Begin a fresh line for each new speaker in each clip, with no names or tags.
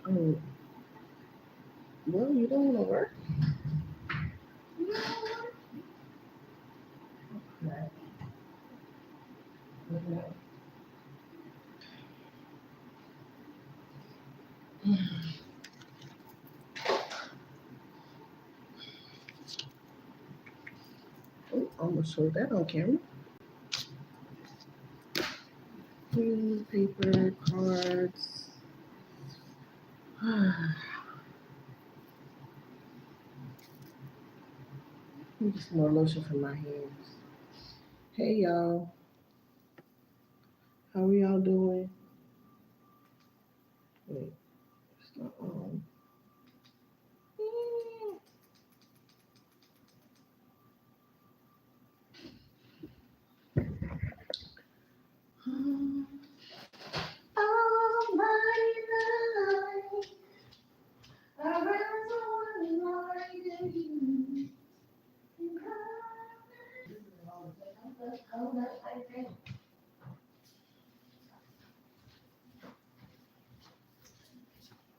Oh, well, you don't want to work? Right. Okay. Oh, I'm going to show that on camera. Paper, cards. Need some more lotion for my hands. Hey, y'all. How are y'all doing? Wait, it's not on. All my life, I was one like you.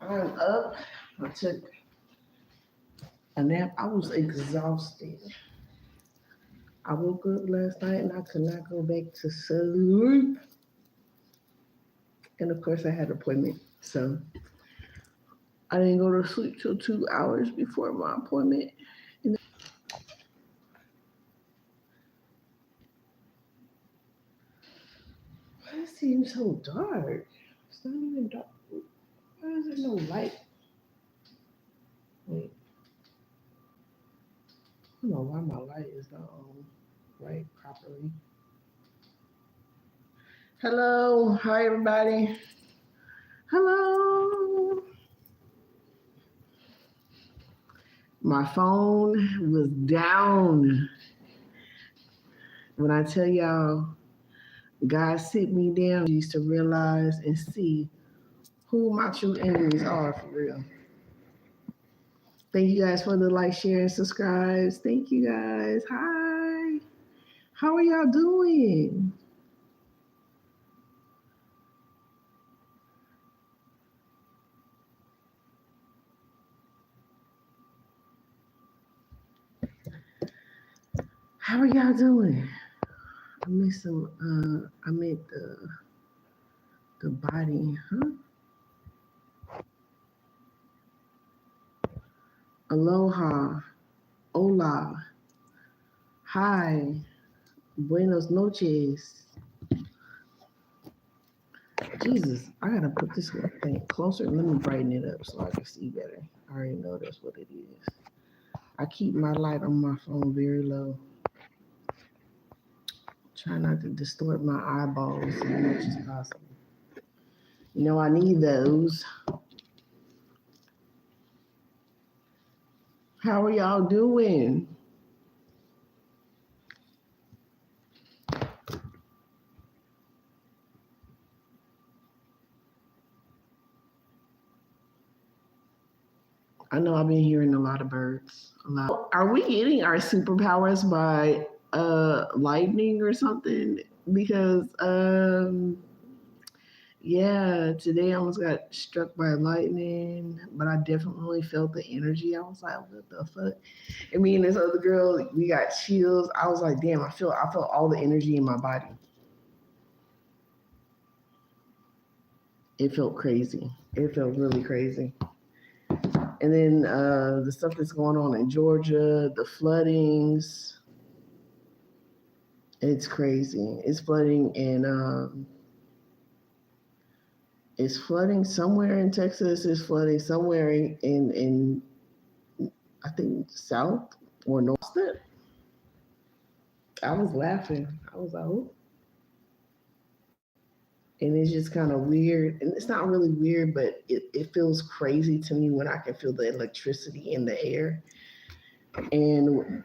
I'm up. I took a nap. I was exhausted. I woke up last night and I could not go back to sleep. And of course, I had an appointment. So I didn't go to sleep till 2 hours before my appointment. Why it seems so dark? It's not even dark. Why is there no light? Wait, I don't know why my light is not on right properly. Hello, hi everybody. Hello. My phone was down. When I tell y'all, God sit me down used to realize and see who my true enemies are for real. Thank you guys for the like, share, and subscribes. Thank you guys. Hi. How are y'all doing? How are y'all doing? I miss some I meant the body, huh? Aloha. Hola. Hi. Buenos noches. Jesus, I gotta put this thing closer. Let me brighten it up so I can see better. I already know that's what it is. I keep my light on my phone very low. Try not to distort my eyeballs as much as possible. You know, I need those. How are y'all doing? I know I've been hearing a lot of birds. A lot. Are we getting our superpowers by lightning or something? Because yeah, today I almost got struck by lightning, but I definitely felt the energy. I was like, what the fuck? And me and this other girl, we got chills. I was like, damn, I felt all the energy in my body. It felt crazy. It felt really crazy. And then the stuff that's going on in Georgia, the floodings, it's crazy. It's flooding in it's flooding somewhere in Texas. It's flooding somewhere in I think south or north. I was laughing. I was like, oh. And it's just kind of weird. And it's not really weird, but it feels crazy to me when I can feel the electricity in the air. And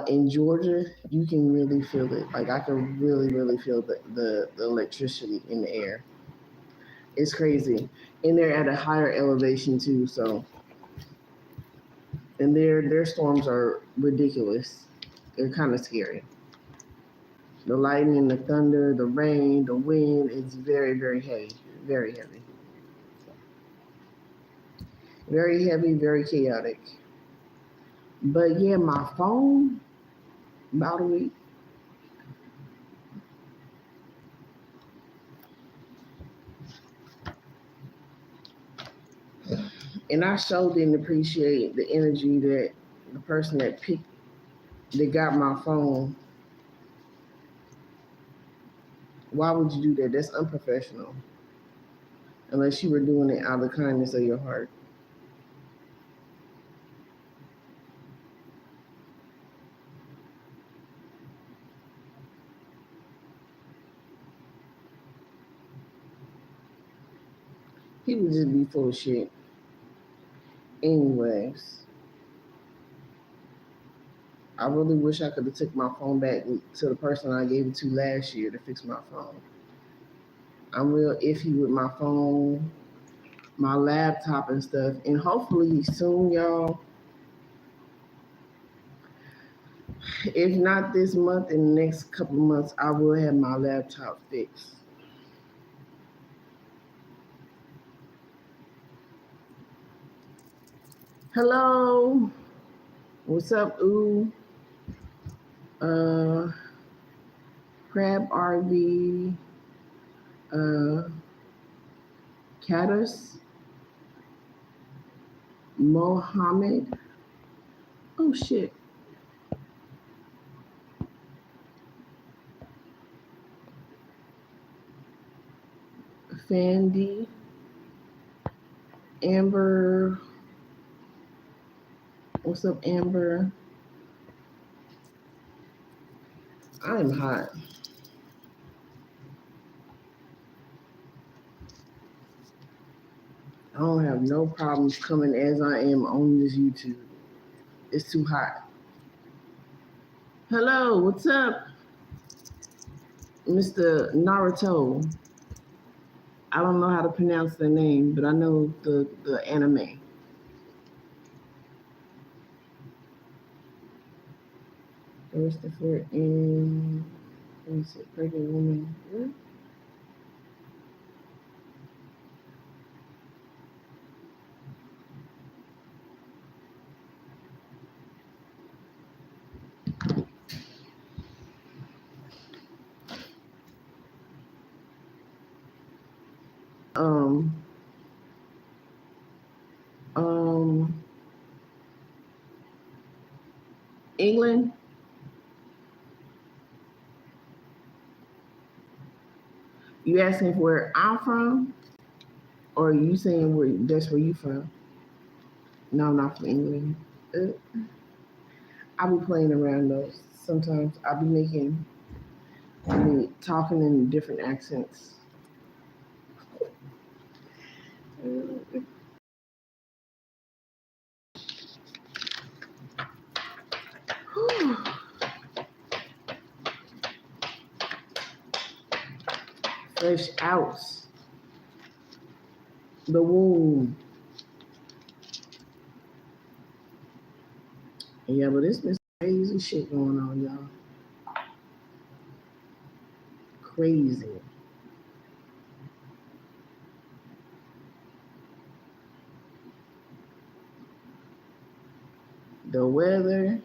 in Georgia, you can really feel it. Like I can really, really feel the electricity in the air. It's crazy. And they're at a higher elevation too, so and their storms are ridiculous. They're kind of scary. The lightning, the thunder, the rain, the wind, it's very, very heavy. Very heavy. Very heavy, very chaotic. But yeah, my phone, about a week. And I so didn't appreciate the energy that the person that got my phone. Why would you do that? That's unprofessional. Unless you were doing it out of the kindness of your heart. He would just be full of shit. Anyways, I really wish I could have took my phone back to the person I gave it to last year to fix my phone. I'm real iffy with my phone, my laptop and stuff. And hopefully soon, y'all, if not this month, in the next couple of months, I will have my laptop fixed. Hello, what's up, ooh? Uh, Crab RV, uh, Caddis, Mohammed. Oh shit, Fandy, Amber. What's up, Amber? I'm hot. I don't have no problems coming as I am on this YouTube. It's too hot. Hello, what's up, Mr. Naruto? I don't know how to pronounce the name, but I know the anime. Where's the for in? Let me see, pregnant woman. What? Um, um, England. You asking where I'm from, or are you saying where that's where you from? No, I'm not from England. Uh, I be playing around though. Sometimes I be making, I be talking in different accents. Fresh out the womb. Yeah, but it's been crazy shit going on, y'all. Crazy. The weather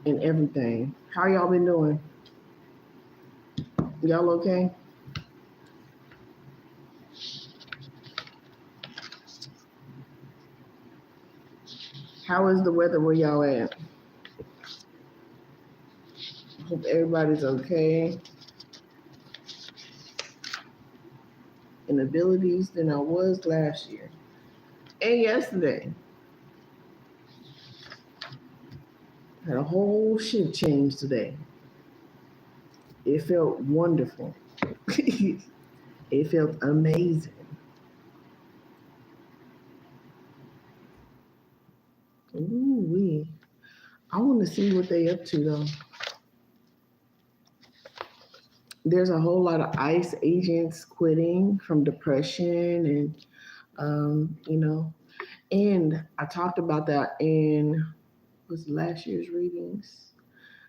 and everything. How y'all been doing? Y'all okay? How is the weather where y'all at? Hope everybody's okay. And abilities than I was last year and yesterday. Had a whole shift change today. It felt wonderful. It felt amazing. Ooh wee. I want to see what they up to though. There's a whole lot of ICE agents quitting from depression and you know, and I talked about that in was last year's readings.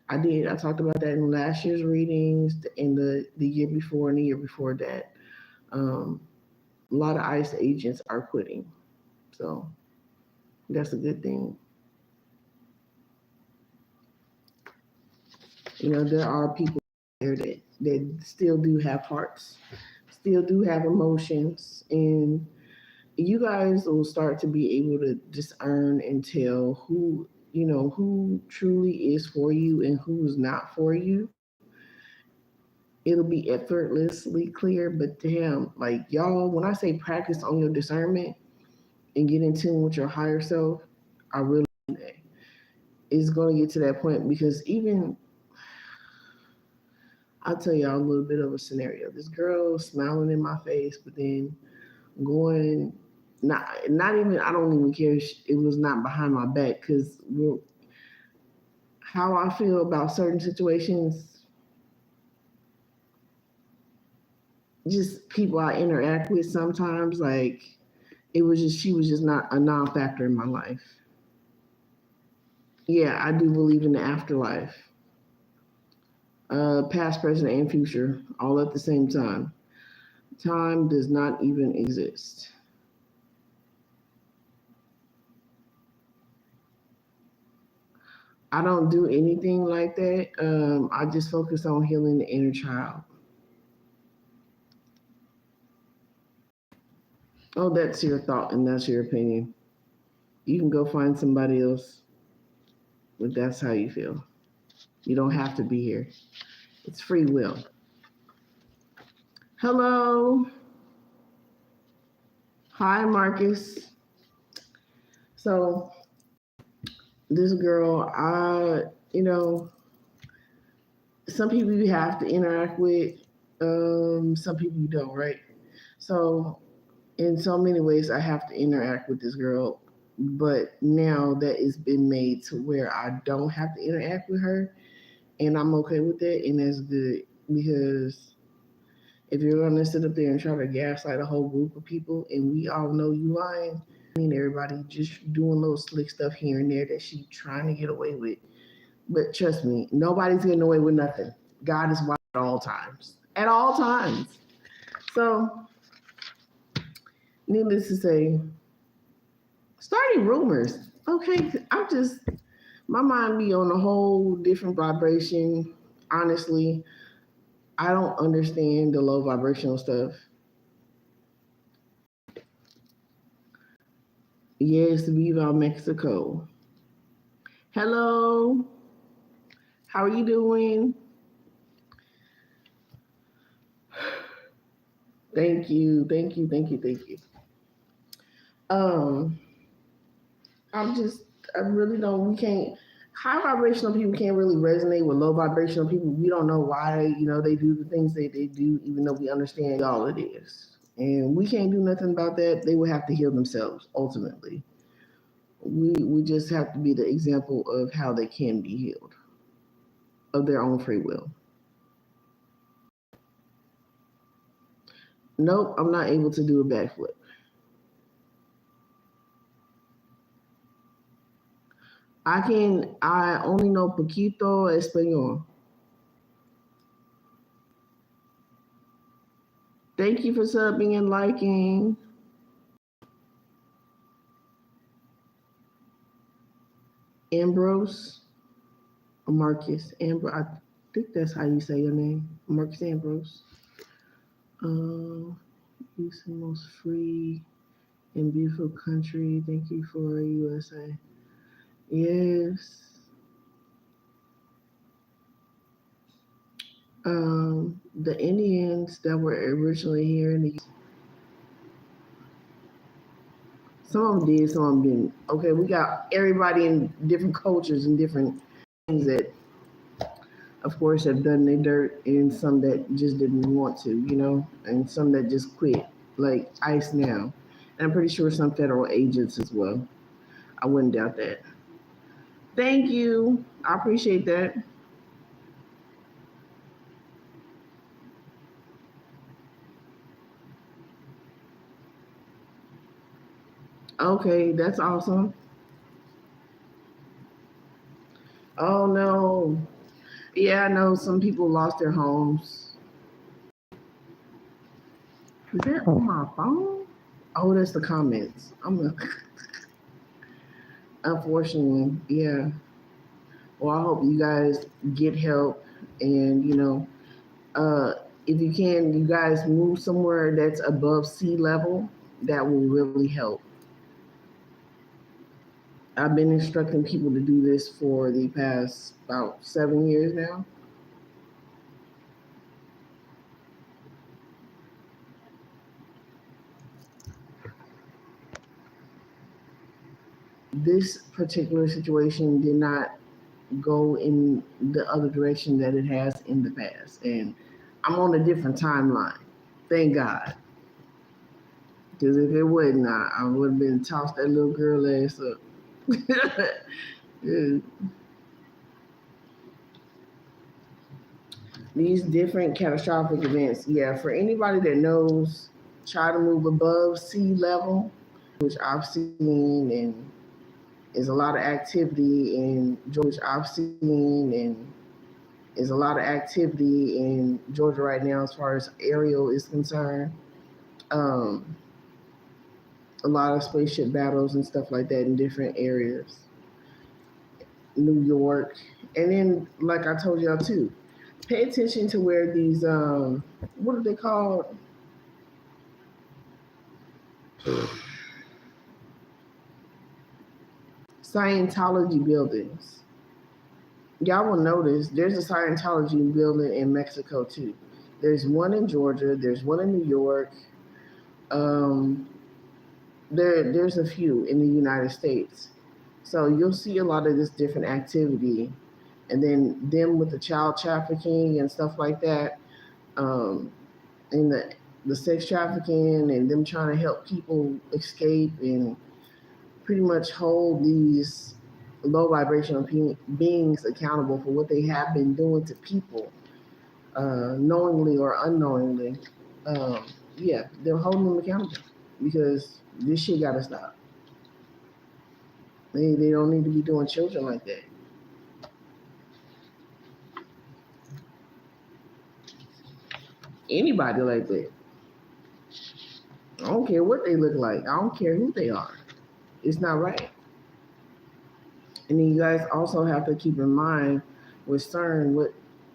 I did. I talked about that in last year's readings, in the year before, and the year before that. Um, a lot of ICE agents are quitting, so that's a good thing. You know, there are people there that still do have hearts, still do have emotions, and you guys will start to be able to discern and tell who, you know, who truly is for you and who's not for you. It'll be effortlessly clear. But damn, like y'all, when I say practice on your discernment and get in tune with your higher self, I really it's going to get to that point because even I'll tell y'all a little bit of a scenario. This girl smiling in my face, but then going not even I don't even care. It was not behind my back because how I feel about certain situations, just people I interact with sometimes, like it was just she was just not a non-factor in my life. Yeah, I do believe in the afterlife, past, present, and future, all at the same time. Time does not even exist. I don't do anything like that. I just focus on healing the inner child. Oh, that's your thought and that's your opinion. You can go find somebody else, but that's how you feel. You don't have to be here. It's free will. Hello. Hi, Marcus. So, this girl, you know, some people you have to interact with, some people you don't, right? So, in so many ways, I have to interact with this girl. But now that it's been made to where I don't have to interact with her, and I'm okay with that, and that's good because if you're gonna sit up there and try to gaslight a whole group of people, and we all know you lying, and everybody just doing little slick stuff here and there that she trying to get away with. But trust me, nobody's getting away with nothing. God is watching at all times. At all times. So, needless to say, starting rumors. Okay, I'm just my mind be on a whole different vibration. Honestly, I don't understand the low vibrational stuff. Yes, Viva Mexico. Hello, how are you doing? Thank you, thank you, thank you, thank you. Um, I'm just, I really don't, we can't, high vibrational people can't really resonate with low vibrational people. We don't know why, you know, they do the things they do, even though we understand all it is. And we can't do nothing about that. They will have to heal themselves ultimately. We just have to be the example of how they can be healed of their own free will. Nope, I'm not able to do a backflip. I only know poquito español. Thank you for subbing and liking. Ambrose or Marcus Ambrose. I think that's how you say your name. Marcus Ambrose. He's the most free and beautiful country. Thank you for USA. Yes. The Indians that were originally here in the some of them did, some of them didn't. Okay, we got everybody in different cultures and different things that, of course, have done their dirt, and some that just didn't want to, you know, and some that just quit, like ICE now. And I'm pretty sure some federal agents as well. I wouldn't doubt that. Thank you. I appreciate that. Okay, that's awesome. Oh no. Yeah, I know some people lost their homes. Is that on my phone? Oh, that's the comments. Unfortunately, yeah. Well, I hope you guys get help, and uh, if you can, you guys move somewhere that's above sea level. That will really help. I've been instructing people to do this for the past about 7 years now. This particular situation did not go in the other direction that it has in the past, and I'm on a different timeline. Thank God, because if it wasn't, I would have been tossed that little girl ass up. Yeah. These different catastrophic events, yeah, for anybody that knows, try to move above sea level, which I've seen, and is a lot of activity in Georgia. I've seen, and is a lot of activity in Georgia right now as far as aerial is concerned. Um, a lot of spaceship battles and stuff like that in different areas. New York, and then like I told y'all too, pay attention to where these what are they called? Scientology buildings. Y'all will notice there's a Scientology building in Mexico too. There's one in Georgia. There's one in New York. Um, there's a few in the United States. So you'll see a lot of this different activity, and then them with the child trafficking and stuff like that, um, and the sex trafficking, and them trying to help people escape and pretty much hold these low vibrational beings accountable for what they have been doing to people, knowingly or unknowingly. Um, yeah, they're holding them accountable because this shit got to stop. They don't need to be doing children like that. Anybody like that. I don't care what they look like. I don't care who they are. It's not right. And then you guys also have to keep in mind with CERN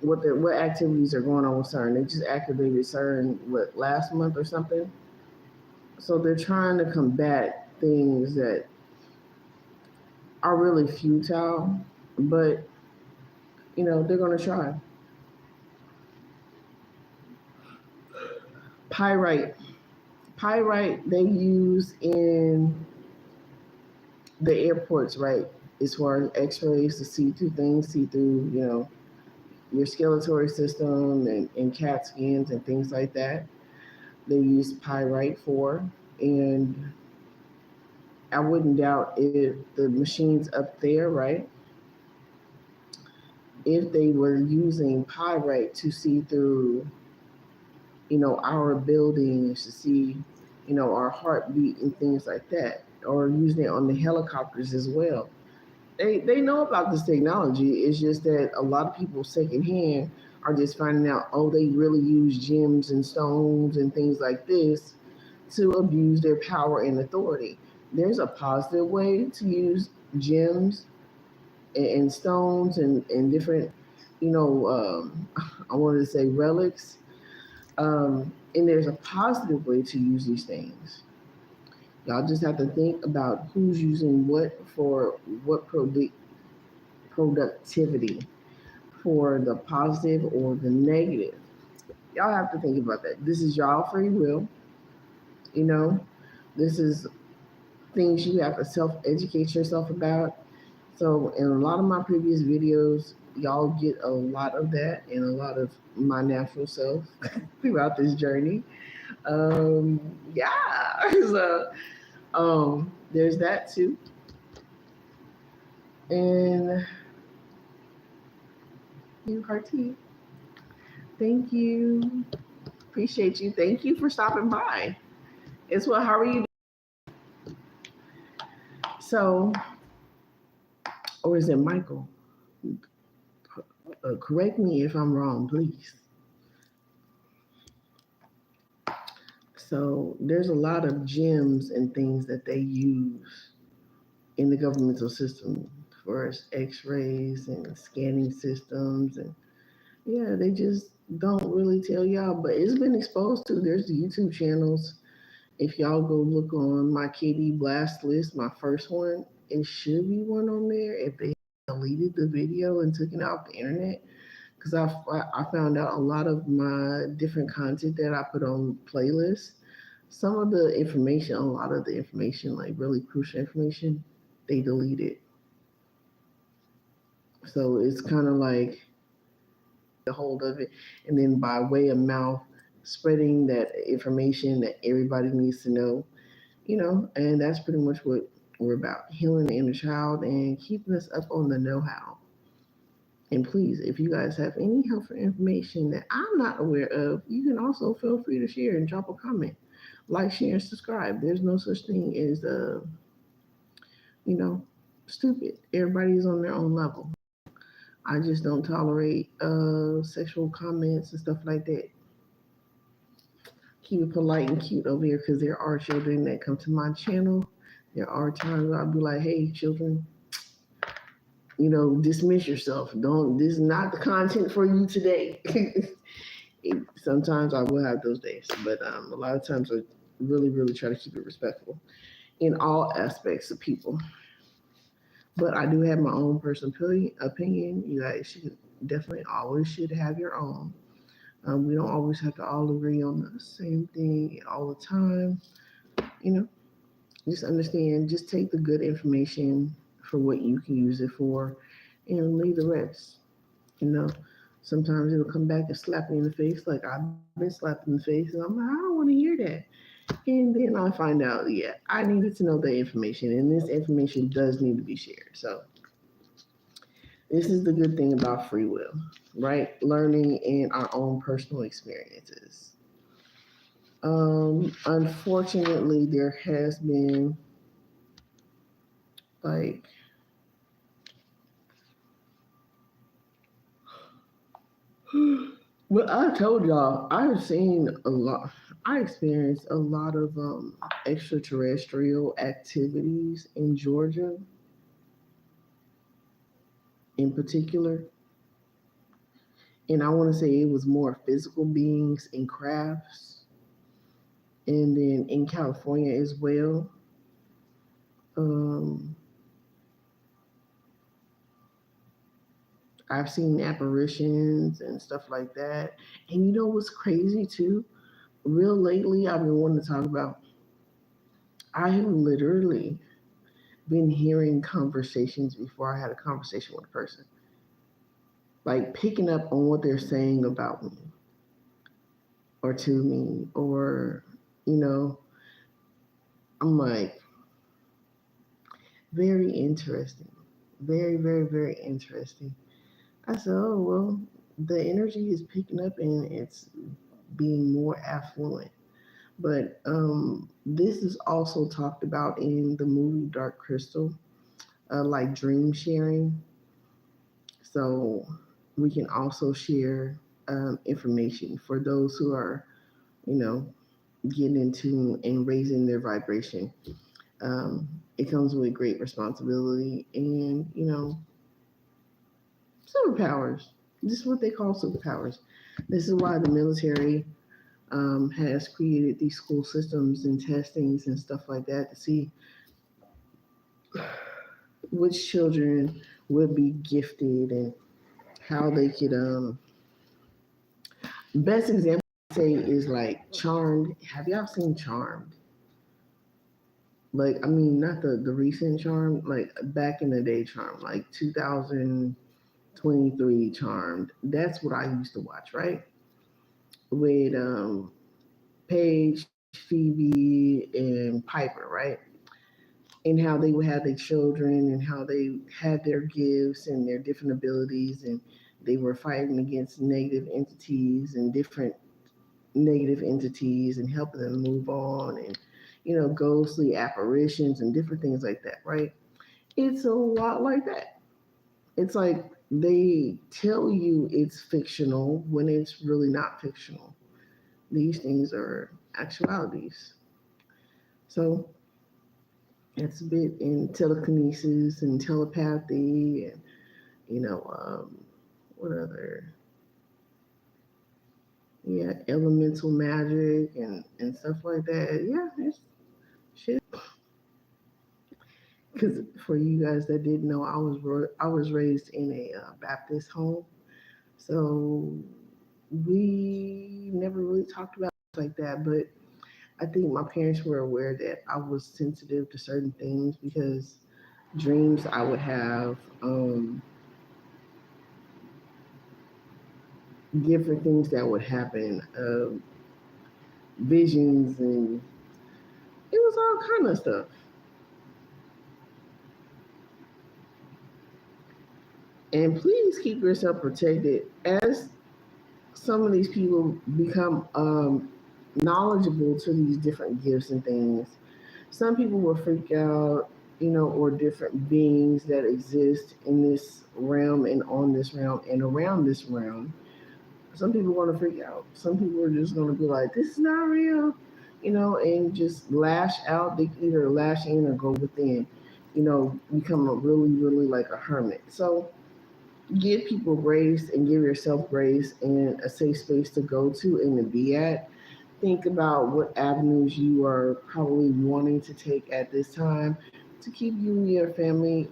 what activities are going on with CERN. They just activated CERN last month or something. So they're trying to combat things that are really futile, but they're gonna try. Pyrite. Pyrite they use in the airports, right? As far as x-rays to see through things, see through, your skeletal system and CAT scans and things like that. They use pyrite for. And I wouldn't doubt if the machines up there, right? If they were using pyrite to see through, our buildings, to see, our heartbeat and things like that, or using it on the helicopters as well. They know about this technology. It's just that a lot of people secondhand are just finding out, oh, they really use gems and stones and things like this to abuse their power and authority. There's a positive way to use gems and stones and different, I wanted to say relics. And there's a positive way to use these things. Y'all just have to think about who's using what for what productivity, for the positive or the negative. Y'all have to think about that. This is y'all free will. You know, this is things you have to self-educate yourself about. So in a lot of my previous videos, y'all get a lot of that and a lot of my natural self throughout this journey. Yeah. So there's that too. And you, Carti. Thank you. Appreciate you. Thank you for stopping by. It's well, how are you? So, or is it Michael? Correct me if I'm wrong, please. So there's a lot of gems and things that they use in the governmental system for X-rays and scanning systems, and yeah, they just don't really tell y'all. But it's been exposed to. There's the YouTube channels. If y'all go look on my KD blast list, my first one, it should be one on there. If they deleted the video and took it off the internet, because I found out a lot of my different content that I put on playlists. Some of the information, a lot of the information, like really crucial information, they deleted. So it's kind of like a hold of it, and then by way of mouth, spreading that information that everybody needs to know, and that's pretty much what we're about, healing the inner child and keeping us up on the know-how. And please, if you guys have any helpful information that I'm not aware of, you can also feel free to share and drop a comment. Like, share, and subscribe. There's no such thing as, you know, stupid. Everybody's on their own level. I just don't tolerate sexual comments and stuff like that. Keep it polite and cute over here because there are children that come to my channel. There are times I'll be like, hey, children, dismiss yourself. Don't, this is not the content for you today. Sometimes I will have those days, but a lot of times I really, really try to keep it respectful in all aspects of people. But I do have my own personal opinion. You guys should definitely always should have your own. We don't always have to all agree on the same thing all the time. You know, just understand, just take the good information for what you can use it for and leave the rest. You know, sometimes it'll come back and slap me in the face, like I've been slapped in the face, and I'm like, I don't want to hear that. And then I find out, yeah, I needed to know the information, and this information does need to be shared. So, this is the good thing about free will, right? Learning in our own personal experiences. Unfortunately, there has been like, well, I told y'all, I've seen a lot. I experienced a lot of extraterrestrial activities in Georgia, in particular, and I want to say it was more physical beings and crafts, and then in California as well. Um, I've seen apparitions and stuff like that. And you know what's crazy too? Real lately, I've been wanting to talk about. I have literally been hearing conversations before I had a conversation with a person, like picking up on what they're saying about me or to me, or you know, I'm like, very interesting, very, very, very interesting. I said, oh well, the energy is picking up and it's being more affluent. But this is also talked about in the movie Dark Crystal, like dream sharing. So we can also share information for those who are, you know, getting into and raising their vibration. It comes with great responsibility and, superpowers. This is what they call superpowers. This is why the military has created these school systems and testings and stuff like that to see which children would be gifted and how they could. Best example I say is like Charmed. Have y'all seen Charmed? Like, I mean, not the recent Charmed, like back in the day Charmed, like 2023 Charmed. That's what I used to watch, right? With Paige, Phoebe, and Piper, right? And how they would have their children and how they had their gifts and their different abilities, and they were fighting against negative entities and different negative entities and helping them move on, and ghostly apparitions and different things like that, right? It's a lot like that. It's like they tell you it's fictional when it's really not fictional. These things are actualities. So it's a bit in telekinesis and telepathy and, what other, yeah, elemental magic and stuff like that. Yeah, it's shit. Because for you guys that didn't know, I was raised in a Baptist home, so we never really talked about it like that. But I think my parents were aware that I was sensitive to certain things because dreams I would have, different things that would happen, visions, and it was all kind of stuff. And please keep yourself protected as some of these people become knowledgeable to these different gifts and things. Some people will freak out, or different beings that exist in this realm and on this realm and around this realm. Some people are going to freak out. Some people are just going to be like, this is not real, and just lash out. They can either lash in or go within, become a really, really like a hermit. So give people grace and give yourself grace and a safe space to go to and to be at. Think about what avenues you are probably wanting to take at this time to keep you and your family,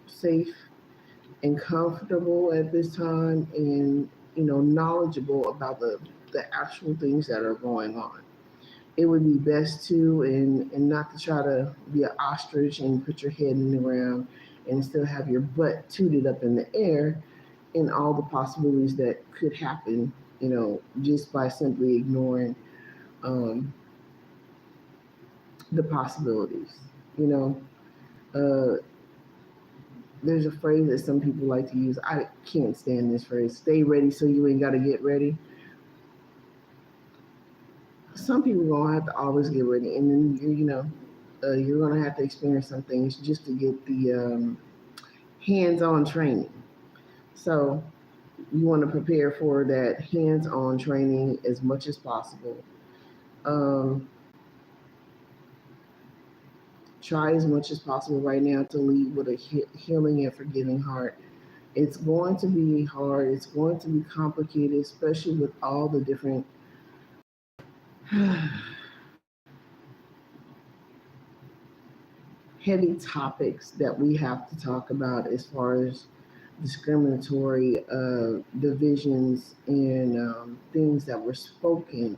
safe and comfortable at this time and, knowledgeable about the actual things that are going on. It would be best to and not to try to be an ostrich and put your head in the ground and still have your butt tooted up in the air in all the possibilities that could happen, just by simply ignoring um, the possibilities. You know, uh, there's a phrase that some people like to use. I can't stand this phrase. Stay ready so you ain't got to get ready. Some people gonna have to always get ready, and then you're gonna have to experience some things just to get the hands-on training. So you want to prepare for that hands-on training as much as possible. Um, Try as much as possible right now to lead with a healing and forgiving heart. It's going to be hard. It's going to be complicated, especially with all the different heavy topics that we have to talk about as far as discriminatory divisions and things that were spoken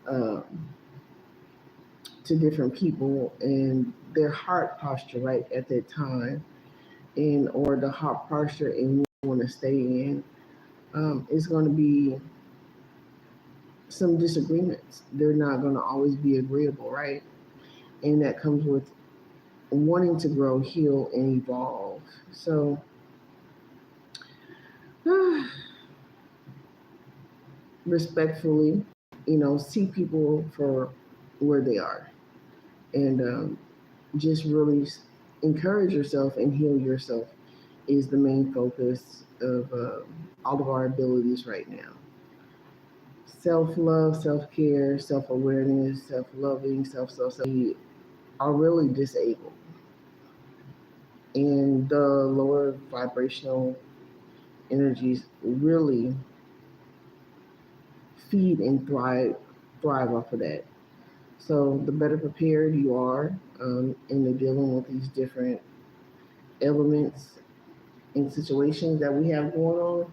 uh, to different people and their heart posture right at that time, and or the heart posture and want to stay in. It's going to be some disagreements. They're not going to always be agreeable, right? And that comes with wanting to grow, heal, and evolve. So, respectfully, see people for where they are, and just really encourage yourself and heal yourself is the main focus of all of our abilities right now. Self love, self care, self awareness, self loving, self are really disabled. And the lower vibrational energies really feed and thrive off of that. So the better prepared you are in the dealing with these different elements and situations that we have going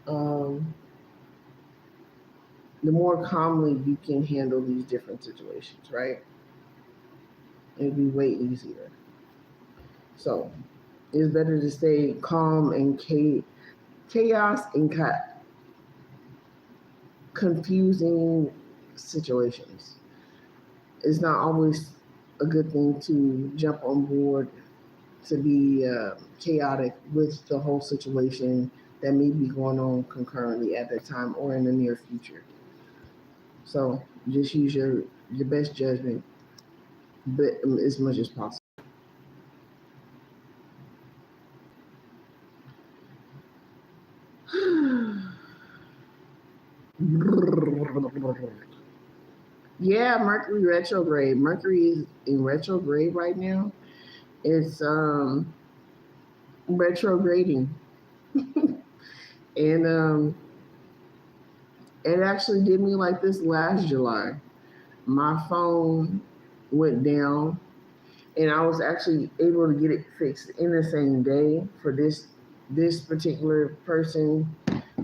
on, the more calmly you can handle these different situations, right? It'll be way easier. So it's better to stay calm and chaos and confusing situations. It's not always a good thing to jump on board to be chaotic with the whole situation that may be going on concurrently at that time or in the near future. So just use your best judgment, but as much as possible. Yeah, Mercury retrograde. Mercury is in retrograde right now. It's retrograding, and it actually did me like this last July. My phone went down, and I was actually able to get it fixed in the same day for this particular person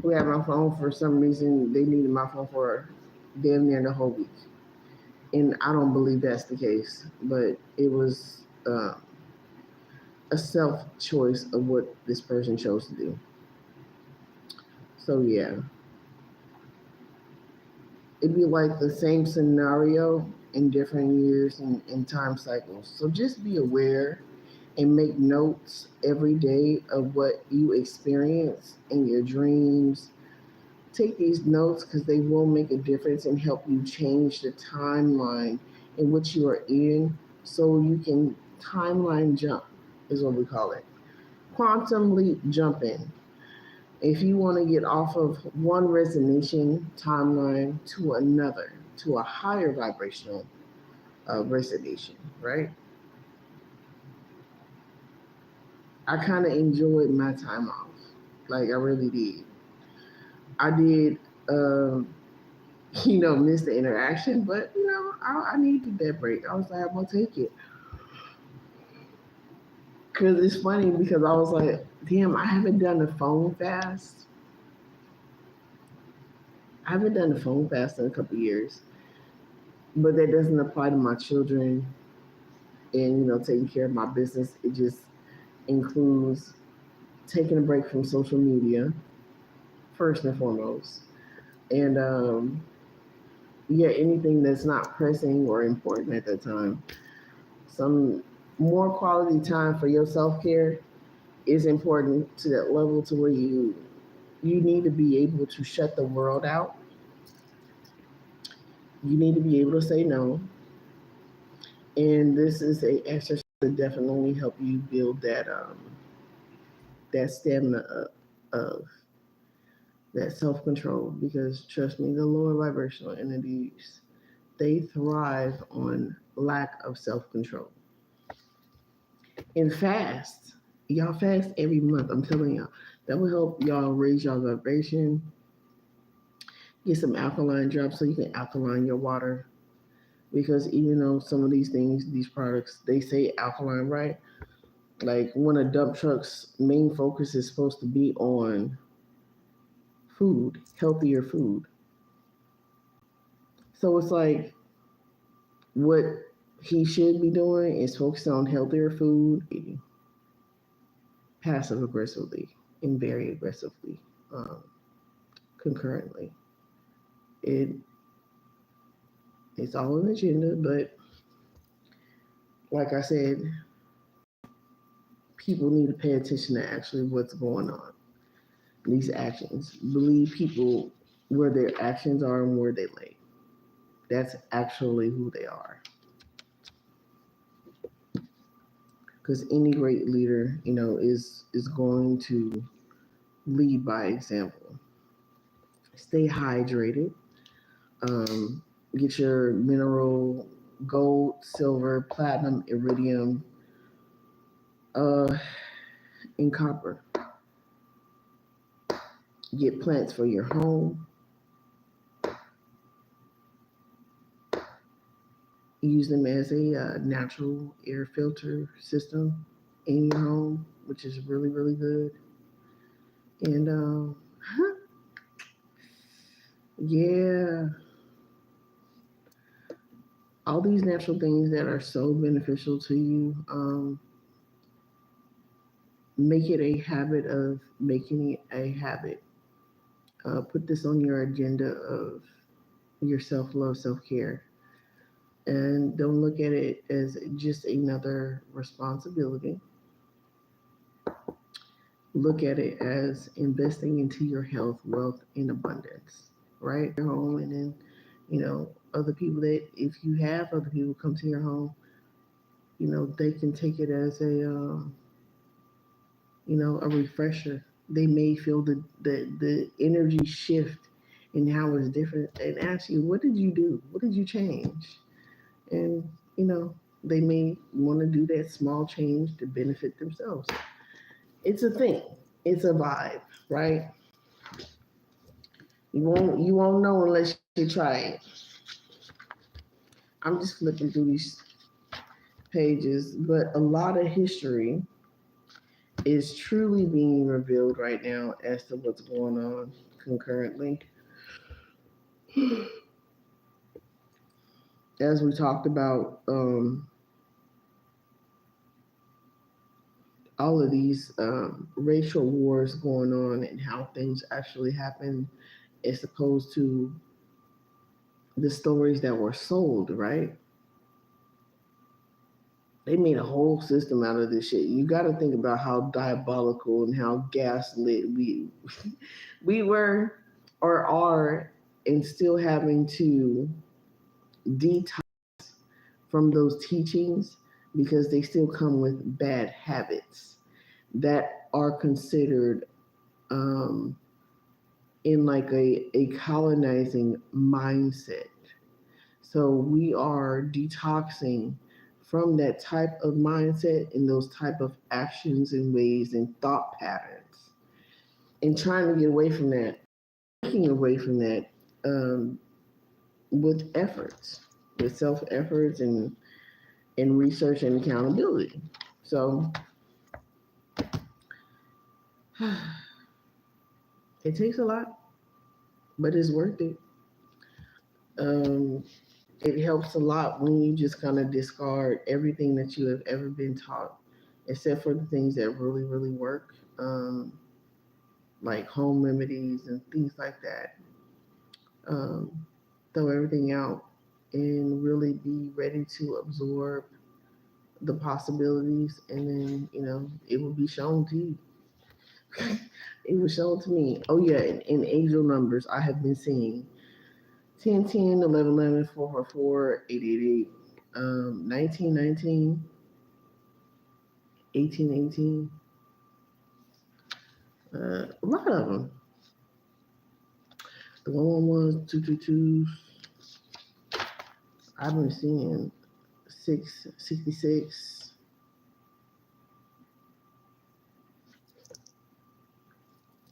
who had my phone. For some reason, they needed my phone for damn near the whole week, and I don't believe that's the case, but it was a self choice of what this person chose to do. So yeah, it'd be like the same scenario in different years and time cycles. So just be aware and make notes every day of what you experience in your dreams. Take these notes because they will make a difference and help you change the timeline in which you are in so you can timeline jump, is what we call it. Quantum leap jumping. If you want to get off of one resonation timeline to another, to a higher vibrational resonation, right? I kind of enjoyed my time off. Like, I really did. I did, miss the interaction, but, I needed that break. I was like, I'm going to take it. Because it's funny because I was like, damn, I haven't done a phone fast. I haven't done a phone fast in a couple years, but that doesn't apply to my children and taking care of my business. It just includes taking a break from social media first and foremost, and yeah, anything that's not pressing or important at that time. Some more quality time for your self care is important to that level to where you need to be able to shut the world out. You need to be able to say no, and this is a exercise to definitely help you build that stamina of that self control. Because trust me, the lower vibrational entities, they thrive on lack of self control. And fast, y'all fast every month. I'm telling y'all, that will help y'all raise your vibration. Get some alkaline drops so you can alkaline your water. Because even though some of these things, these products, they say alkaline, right? Like one of dump truck's main focus is supposed to be on food, healthier food. So it's like what he should be doing is focusing on healthier food, passive aggressively and very aggressively, um, concurrently. It it's all an agenda, but like I said, people need to pay attention to actually what's going on. These actions. Believe people where their actions are and where they lay. That's actually who they are. Because any great leader, is going to lead by example. Stay hydrated. Um, get your mineral gold, silver, platinum, iridium, uh, and copper. Get plants for your home. Use them as a natural air filter system in your home, which is really, really good. And yeah, all these natural things that are so beneficial to you, make it a habit of making it a habit. Put this on your agenda of your self love, self care, and don't look at it as just another responsibility. Look at it as investing into your health, wealth, and abundance, right? Your home, and then, other people that, if you have other people come to your home, they can take it as a refresher. They may feel the energy shift and how it's different, and ask you, what did you do? What did you change? And, you know, they may want to do that small change to benefit themselves. It's a thing. It's a vibe, right? You won't know unless you try it. I'm just flipping through these pages, but a lot of history is truly being revealed right now as to what's going on concurrently. As we talked about, all of these racial wars going on and how things actually happen as opposed to the stories that were sold, right? They made a whole system out of this shit. You got to think about how diabolical and how gaslit we were or are, and still having to detox from those teachings because they still come with bad habits that are considered um, in like a colonizing mindset. So we are detoxing from that type of mindset and those type of actions and ways and thought patterns, and trying to get away from that, breaking away from that, um, with efforts, with self efforts and research and accountability. So it takes a lot, but it's worth it. Um, it helps a lot when you just kind of discard everything that you have ever been taught, except for the things that really, really work, like home remedies and things like that. Um, Throw everything out and really be ready to absorb the possibilities, and then it will be shown to you. It was shown to me. Oh yeah, in angel numbers, I have been seeing 10, 10, 11, 11, 4, 4, 4, 8, 8, 8, 19, 19, 18, 18. A lot of them. The 111s, 222s. I've been seeing 666.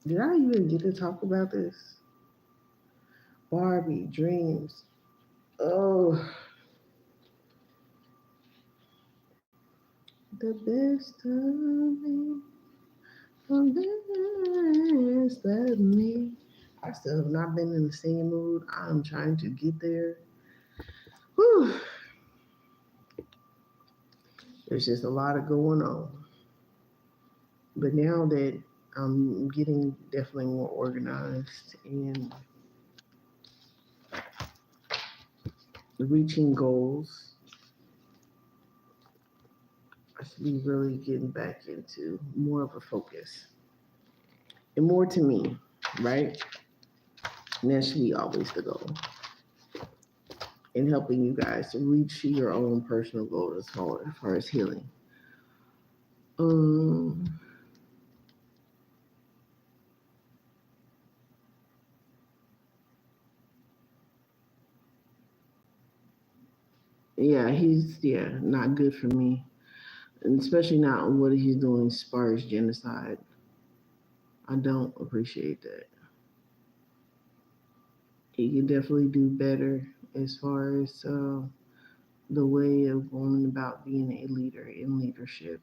Did I even get to talk about this? Barbie dreams. Oh, the best of me, the best of me. I still have not been in the singing mood. I'm trying to get there. Whew. There's just a lot of going on. But now that I'm getting definitely more organized and reaching goals, I should be really getting back into more of a focus and more to me, right? And that should be always the goal. In helping you guys to reach your own personal goal as far as healing. Um, yeah, he's not good for me, and especially not what he's doing as far as genocide. I don't appreciate that. He can definitely do better as far as the way of going about being a leader in leadership.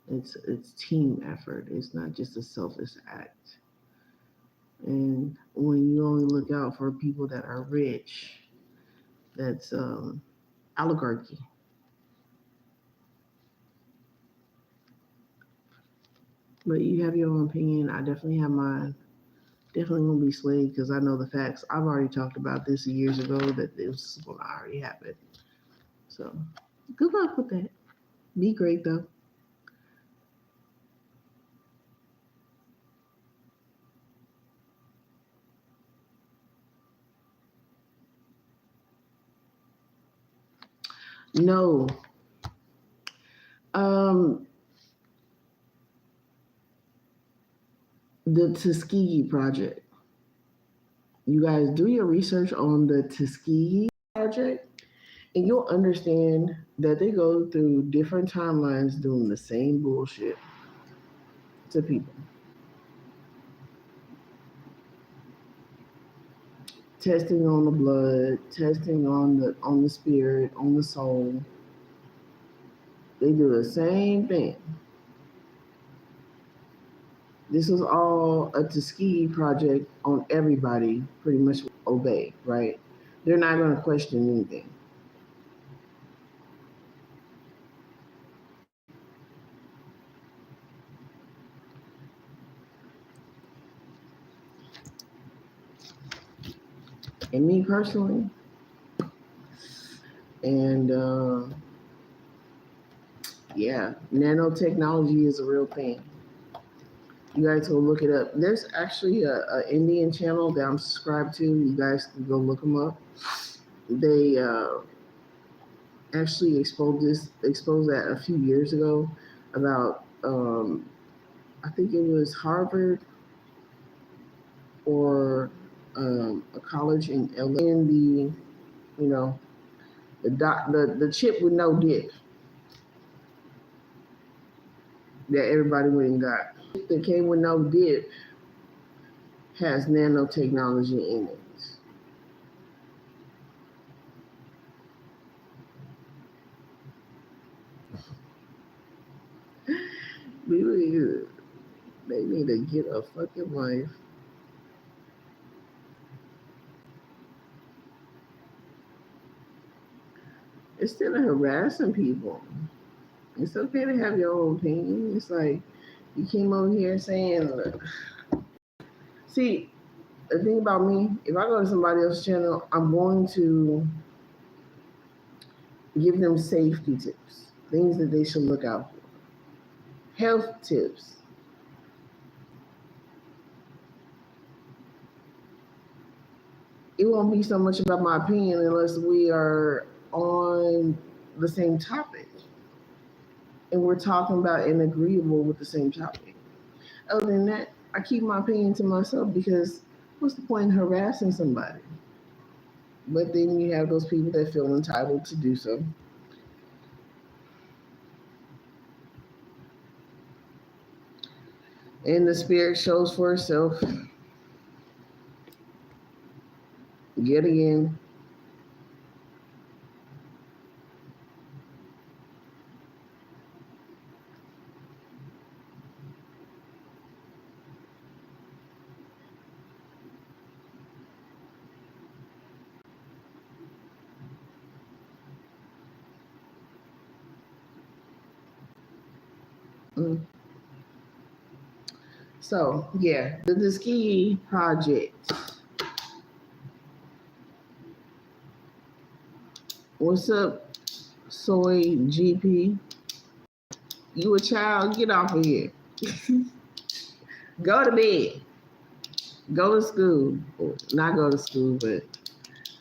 It's team effort. It's not just a selfish act. And when you only look out for people that are rich, that's oligarchy. But you have your own opinion. I definitely have mine. Definitely gonna be swayed because I know the facts. I've already talked about this years ago that it was going to already happen. So good luck with that. Be great though. No, um, the Tuskegee Project. You guys do your research on the Tuskegee Project, and you'll understand that they go through different timelines doing the same bullshit to people. Testing on the blood, testing on the spirit, on the soul. They do the same thing. This was all a Tuskegee project on everybody pretty much obey, right? They're not going to question anything. And me personally, and yeah, nanotechnology is a real thing. You guys go look it up. There's actually a Indian channel that I'm subscribed to. You guys can go look them up. They actually exposed that a few years ago about I think it was Harvard or a college in LA. In the you know the chip with no dip that everybody went and got. That came with no dip has nanotechnology in it. They need to get a fucking life. Instead of harassing people, it's okay to have your own opinion. It's like you came over here saying, see, the thing about me, if I go to somebody else's channel, I'm going to give them safety tips, things that they should look out for, health tips. It won't be so much about my opinion unless we are on the same topic and we're talking about and agreeable with the same topic. Other than that, I keep my opinion to myself because what's the point in harassing somebody? But then you have those people that feel entitled to do so. And the spirit shows for itself yet again. Mm. So yeah, the Tuskegee Project. What's up, Soy GP? You a child? Get off of here. Go to bed. Go to school. Or not go to school, but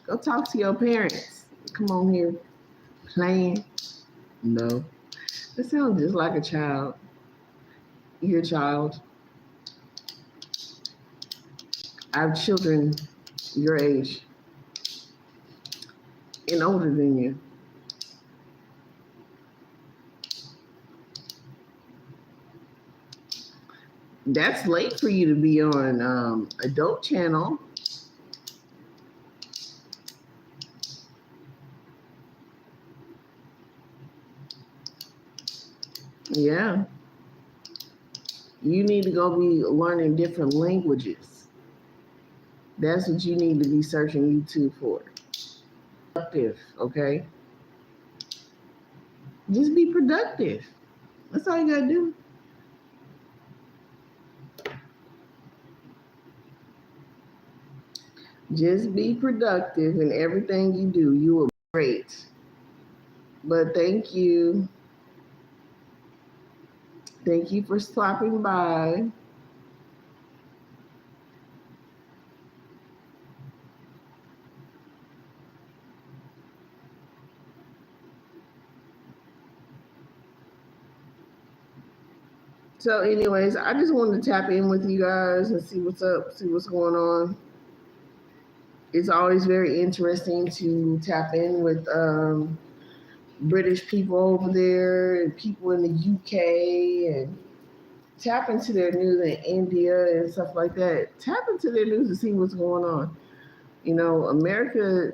go talk to your parents. Come on here playing. No. It sounds just like a child. You're a child. I have children your age and older than you. That's late for you to be on adult channel. Yeah. You need to go be learning different languages. That's what you need to be searching YouTube for. Productive, okay? Just be productive. That's all you gotta do. Just be productive in everything you do. You will be great. But thank you. Thank you for stopping by. So, anyways, I just wanted to tap in with you guys and see what's up, see what's going on. It's always very interesting to tap in with British people over there and people in the UK and tap into their news in India and stuff like that. Tap into their news to see what's going on. You know, America,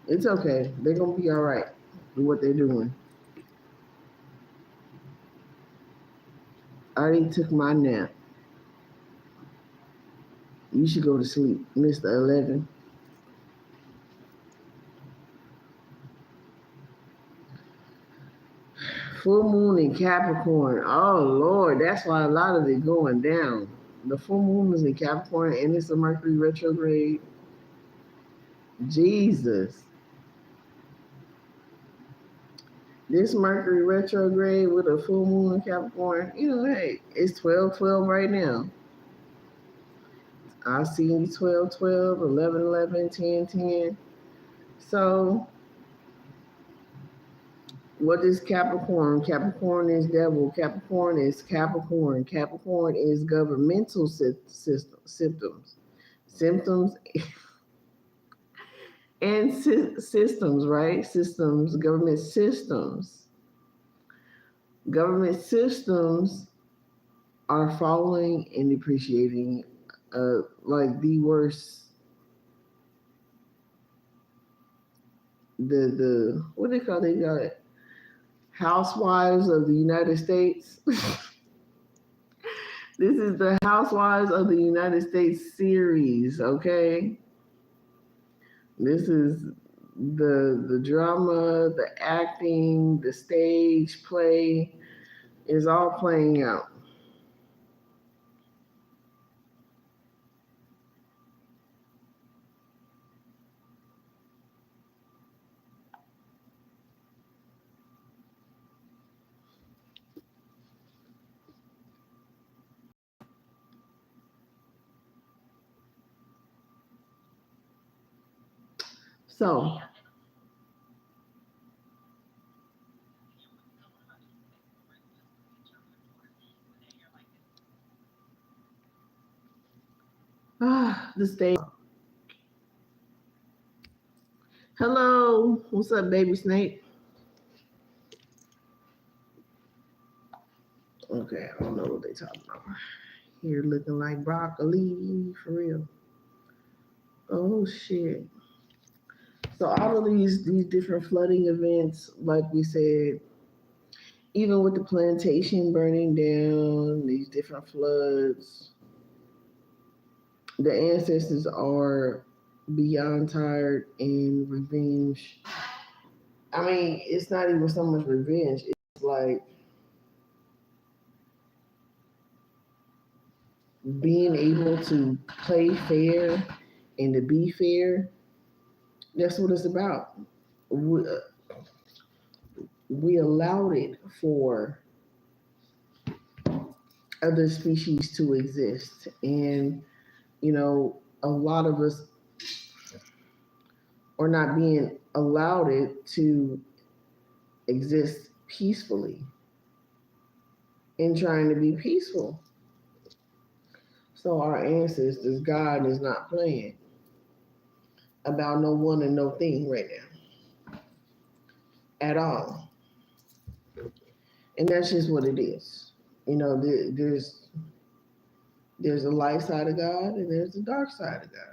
it's okay. They're gonna be all right with what they're doing. I already took my nap. You should go to sleep, Mr. 11. Full moon in Capricorn. Oh Lord, that's why a lot of it going down. The full moon is in Capricorn and it's a Mercury retrograde. Jesus. This Mercury retrograde with a full moon in Capricorn, you know, hey, it's 12-12 right now. I see 12-12, 11-11, 10-10. So what is Capricorn? Capricorn is devil. Capricorn is Capricorn. Capricorn is governmental symptoms. Symptoms and systems, right? Systems, government systems. Government systems are following and depreciating like the worst. The what they call they got it? Housewives of the United States. This is the Housewives of the United States series, okay? This is the drama, the acting, the stage play is all playing out. So, the stage. Hello, what's up, baby snake? Okay, I don't know what they talking about. Here looking like broccoli for real. Oh shit. So all of these different flooding events, like we said, even with the plantation burning down, these different floods, the ancestors are beyond tired and revenge. I mean, it's not even so much revenge. It's like being able to play fair and to be fair. That's what it's about. We allowed it for other species to exist. And, you know, a lot of us are not being allowed it to exist peacefully and trying to be peaceful. So our ancestors, God is not playing about no one and no thing right now at all. And that's just what it is. You know, there's a light side of God and there's a dark side of God.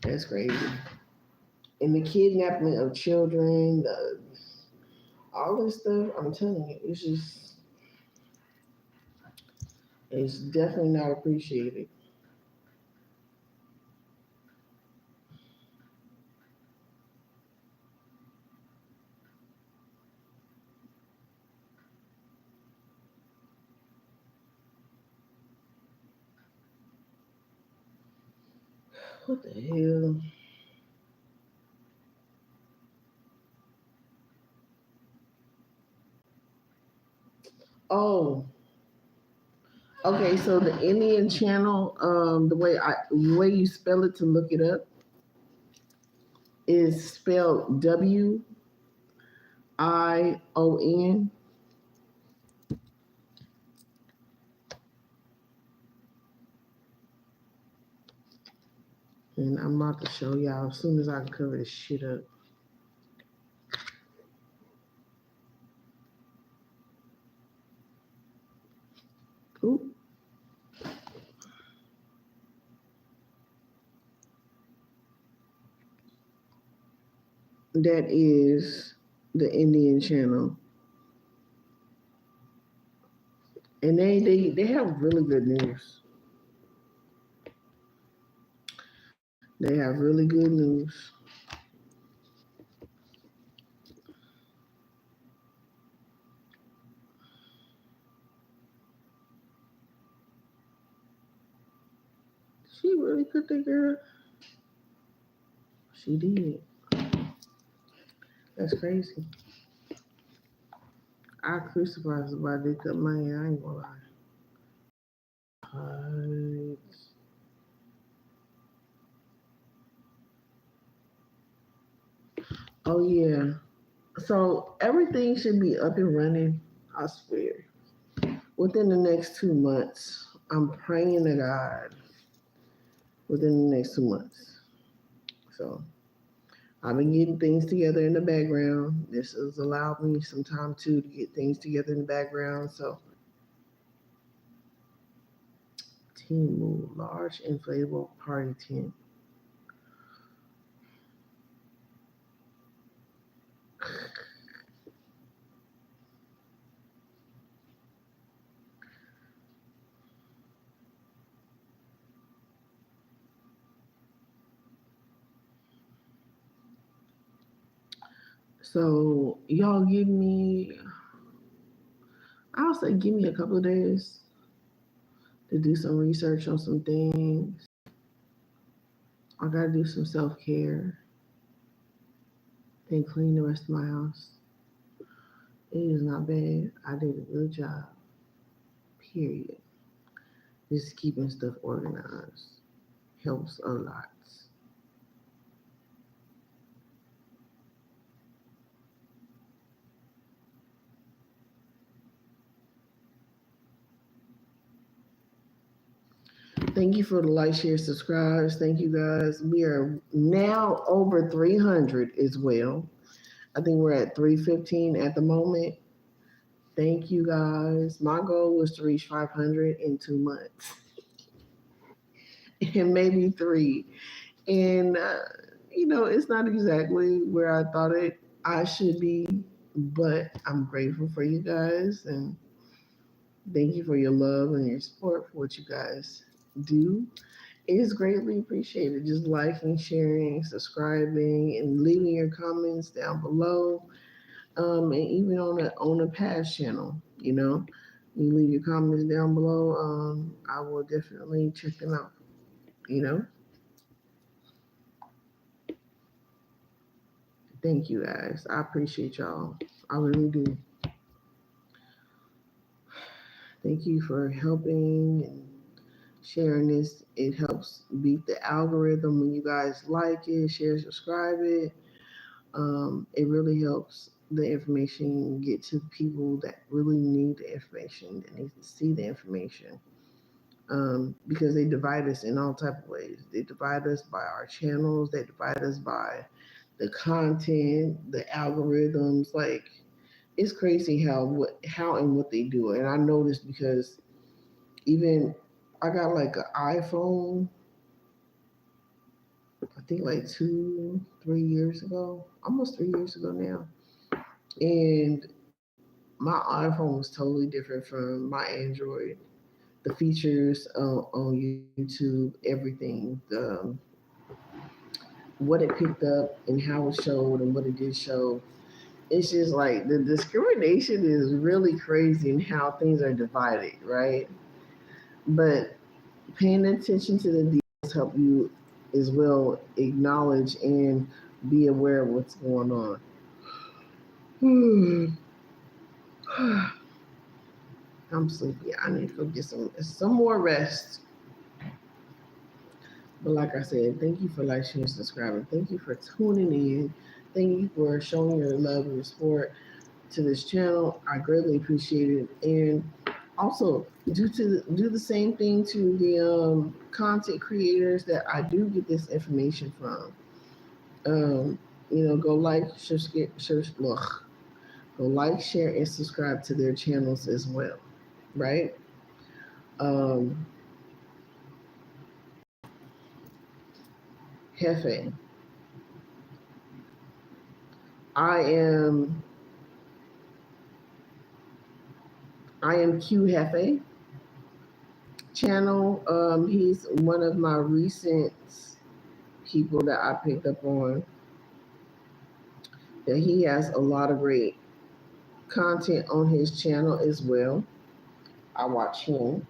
That's crazy. And the kidnapping of children, all this stuff, I'm telling you, it's definitely not appreciated. What the hell? Oh, okay. So the Indian channel, the way you spell it to look it up is spelled WION. And I'm about to show y'all as soon as I can cover this shit up. Oop. That is the Indian channel. And they have really good news. They have really good news. She really put that girl. She did. That's crazy. I crucified somebody that cut my hair. I ain't gonna lie. Right. Oh yeah. So everything should be up and running. I swear. Within the next 2 months. I'm praying to God. Within the next 2 months. So I've been getting things together in the background. This has allowed me some time too to get things together in the background. So Temu, large inflatable party tent. So y'all give me, I'll say give me a couple of days to do some research on some things. I gotta do some self-care and clean the rest of my house. It is not bad. I did a good job. Period. Just keeping stuff organized helps a lot. Thank you for the like, share, subscribes. Thank you guys. We are now over 300 as well. I think we're at 315 at the moment. Thank you guys. My goal was to reach 500 in 2 months and maybe three. And, it's not exactly where I thought I should be, but I'm grateful for you guys and thank you for your love and your support for what you guys do. It is greatly appreciated. Just liking, sharing, subscribing, and leaving your comments down below. And even on a past channel, you leave your comments down below. I will definitely check them out. You know, thank you guys. I appreciate y'all. I really do. Thank you for helping and sharing this. It helps beat the algorithm when you guys like it, share, subscribe it. It really helps the information get to people that really need the information, that need to see the information. Because they divide us in all type of ways. They divide us by our channels. They divide us by the content, the algorithms. Like it's crazy how and what they do. And I know this because even I got like an iPhone. I think like 3 years ago, almost 3 years ago now, and my iPhone was totally different from my Android. The features on YouTube, everything, what it picked up and how it showed and what it did show. It's just like the discrimination is really crazy in how things are divided, right? But paying attention to the details help you as well acknowledge and be aware of what's going on. I'm sleepy. I need to go get some more rest. But like I said, thank you for like, sharing, subscribing. Thank you for tuning in. Thank you for showing your love and support to this channel. I greatly appreciate it. And also do the same thing to the content creators that I do get this information from. Go go like, share, and subscribe to their channels as well, right? Um, Hefe, I am Q Hefe channel. He's one of my recent people that I picked up on. That he has a lot of great content on his channel as well. I watch him.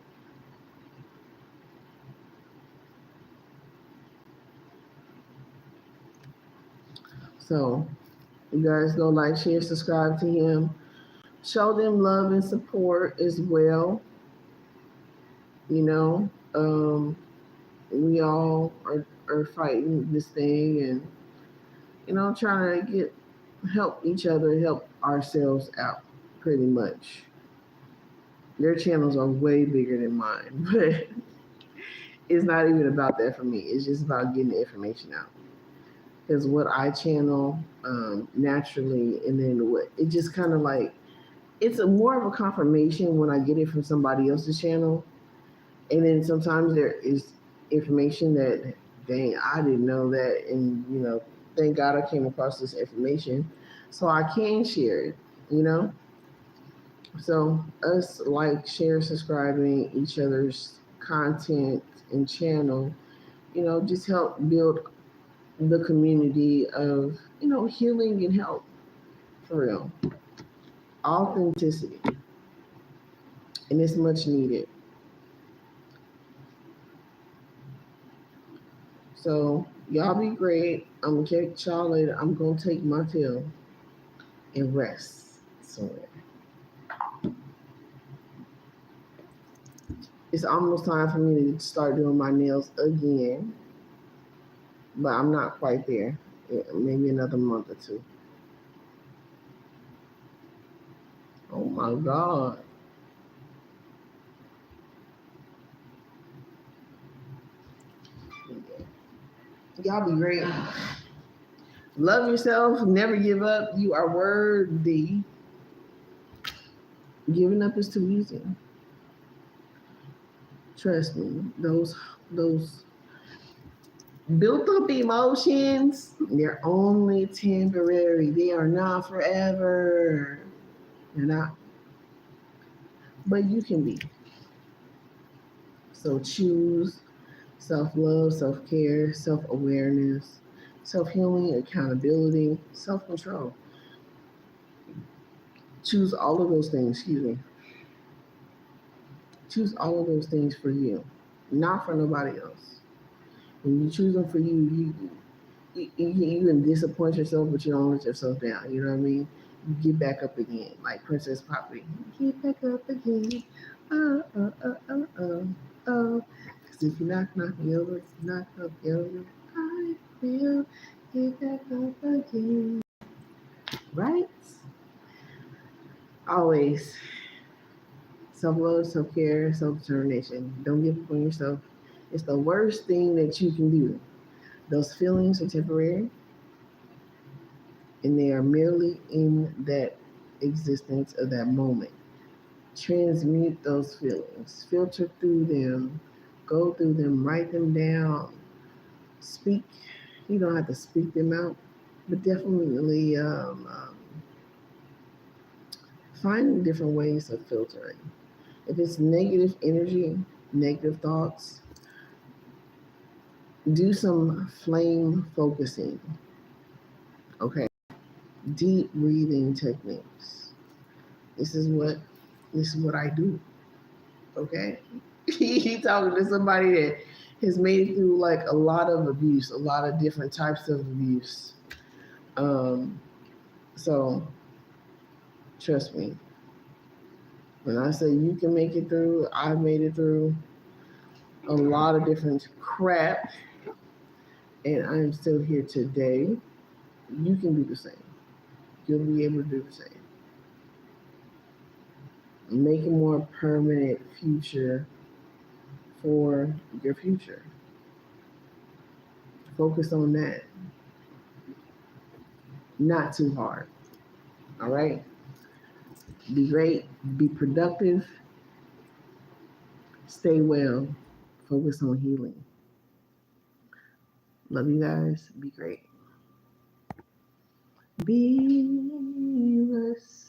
So you guys go like, share, subscribe to him. Show them love and support as well. You know, we all are fighting this thing and, trying to help each other, help ourselves out pretty much. Their channels are way bigger than mine, but it's not even about that for me. It's just about getting the information out. Because what I channel naturally, and then what it just kind of like, it's more of a confirmation when I get it from somebody else's channel. And then sometimes there is information that, dang, I didn't know that. And, thank God I came across this information so I can share it, you know? So us like, share, subscribing each other's content and channel, just help build the community of, healing and help for real. Authenticity. And it's much needed. So y'all be great. I'm gonna catch y'all later. I'm gonna take my pill and rest somewhere. It's almost time for me to start doing my nails again, but I'm not quite there. Maybe another month or two. Oh my God. Y'all be great. Love yourself. Never give up. You are worthy. Giving up is too easy. Trust me. Those built up emotions, they're only temporary. They are not forever. They're not. But you can be. So choose self-love, self-care, self-awareness, self-healing, accountability, self-control. Choose all of those things, excuse me. Choose all of those things for you, not for nobody else. When you choose them for you, you can disappoint yourself, but you don't let yourself down. You know what I mean? You get back up again, like Princess Poppy. Get back up again. Oh, oh, oh, oh, oh, oh. Because if you knock me over, knock up over, I will get back up again. Right? Always. Self-love, self-care, self-determination. Don't give up on yourself. It's the worst thing that you can do. Those feelings are temporary, and they are merely in that existence of that moment. Transmute those feelings, filter through them, go through them, write them down, speak. You don't have to speak them out, but definitely find different ways of filtering. If it's negative energy, negative thoughts, do some flame focusing. Okay, deep breathing techniques. This is what I do. Okay, he talking to somebody that has made it through like a lot of abuse, a lot of different types of abuse. So trust me, When I say you can make it through, I've made it through a lot of different crap, and I am still here today. You can do the same. You'll be able to do the same. Make a more permanent future for your future. Focus on that. Not too hard. All right? Be great. Be productive. Stay well. Focus on healing. Love you guys. Be great. Be us.